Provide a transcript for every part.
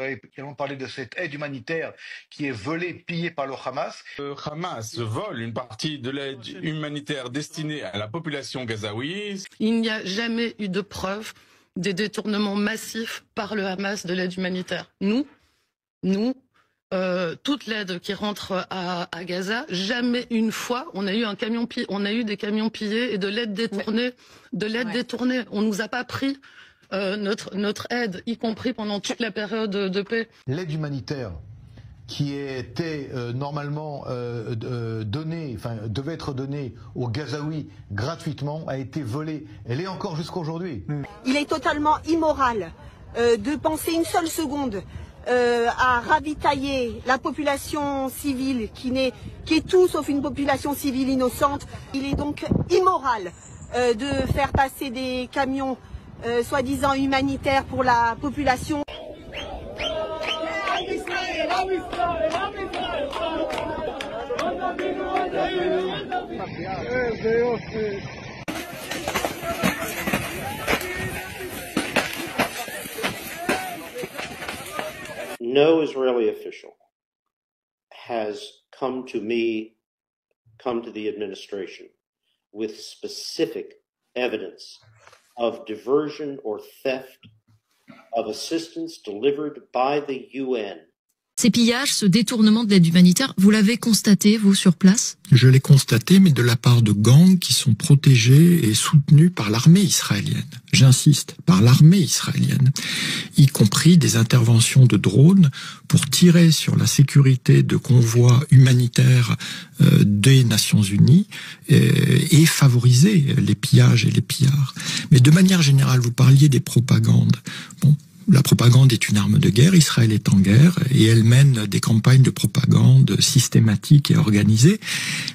Qui allons parler de cette aide humanitaire qui est volée, pillée par le Hamas. Le Hamas vole une partie de l'aide humanitaire destinée à la population gazaouie. Il n'y a jamais eu de preuve des détournements massifs par le Hamas de l'aide humanitaire. Nous, toute l'aide qui rentre à Gaza, jamais une fois on a eu des camions pillés et de l'aide détournée. Détournée. On nous a pas pris notre aide, y compris pendant toute la période de paix. L'aide humanitaire qui était normalement devait être donnée aux Gazaouis gratuitement, a été volée. Elle est encore jusqu'à aujourd'hui. Il est totalement immoral de penser une seule seconde à ravitailler la population civile qui est tout sauf une population civile innocente. Il est donc immoral de faire passer des camions soi-disant humanitaires pour la population. No Israeli official has come to the administration with specific evidence of diversion or theft of assistance delivered by the UN. Ces pillages, ce détournement de l'aide humanitaire, vous l'avez constaté, vous, sur place? Je l'ai constaté, mais de la part de gangs qui sont protégés et soutenus par l'armée israélienne. J'insiste, par l'armée israélienne, y compris des interventions de drones pour tirer sur la sécurité de convois humanitaires des Nations Unies et favoriser les pillages et les pillards. Mais de manière générale, vous parliez des propagandes. Bon. La propagande est une arme de guerre, Israël est en guerre et elle mène des campagnes de propagande systématiques et organisées.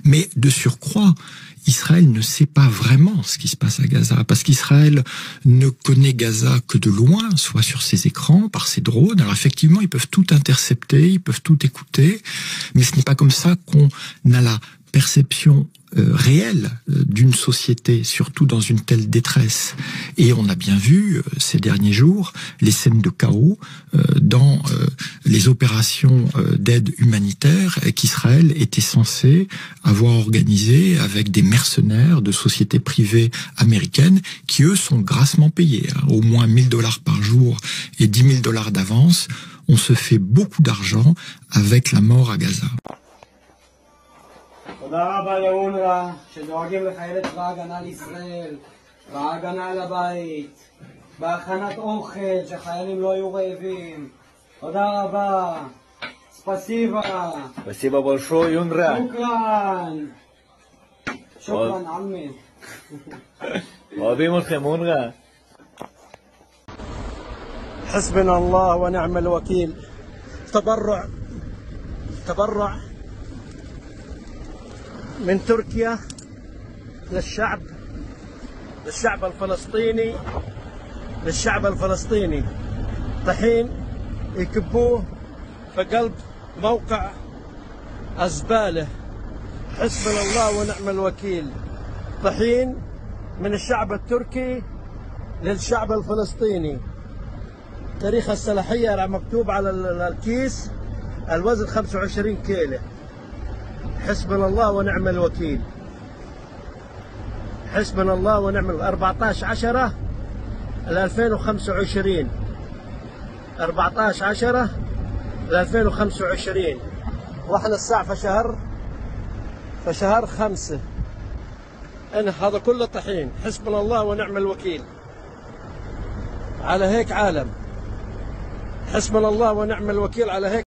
Mais de surcroît, Israël ne sait pas vraiment ce qui se passe à Gaza, parce qu'Israël ne connaît Gaza que de loin, soit sur ses écrans, par ses drones. Alors effectivement, ils peuvent tout intercepter, ils peuvent tout écouter, mais ce n'est pas comme ça qu'on a la perception réelle d'une société, surtout dans une telle détresse. Et on a bien vu ces derniers jours les scènes de chaos dans les opérations d'aide humanitaire qu'Israël était censé avoir organisées avec des mercenaires de sociétés privées américaines qui, eux, sont grassement payés. Au moins $1000 par jour et $10 000 d'avance. On se fait beaucoup d'argent avec la mort à Gaza. תודה רבה לאונר"א שדואגים לחיילי צבא ההגנה לישראל וההגנה על הבית בהכנת אוכל שחיילים לא יהיו רעבים. תודה רבה. ספסיבה. ספסיבה большое, אונר"א. שוקרן. שוקרן עמי. אוהבים אתכם אונר"א. حسبنا الله ونعم الوكيل. تبرع من تركيا للشعب الفلسطيني طحين يكبوه في قلب موقع الزبالة. حسبنا الله ونعم الوكيل. طحين من الشعب التركي للشعب الفلسطيني. تاريخ الصلاحية مكتوب على الكيس الوزن 25 كيلو. حسبنا الله ونعم الوكيل. حسبنا الله ونعم 14/10/2025. 14/10/2025. واحنا الساعة في شهر 5. هذا كله طحين. حسبنا الله ونعم الوكيل. على هيك عالم. حسبنا الله ونعم الوكيل على هيك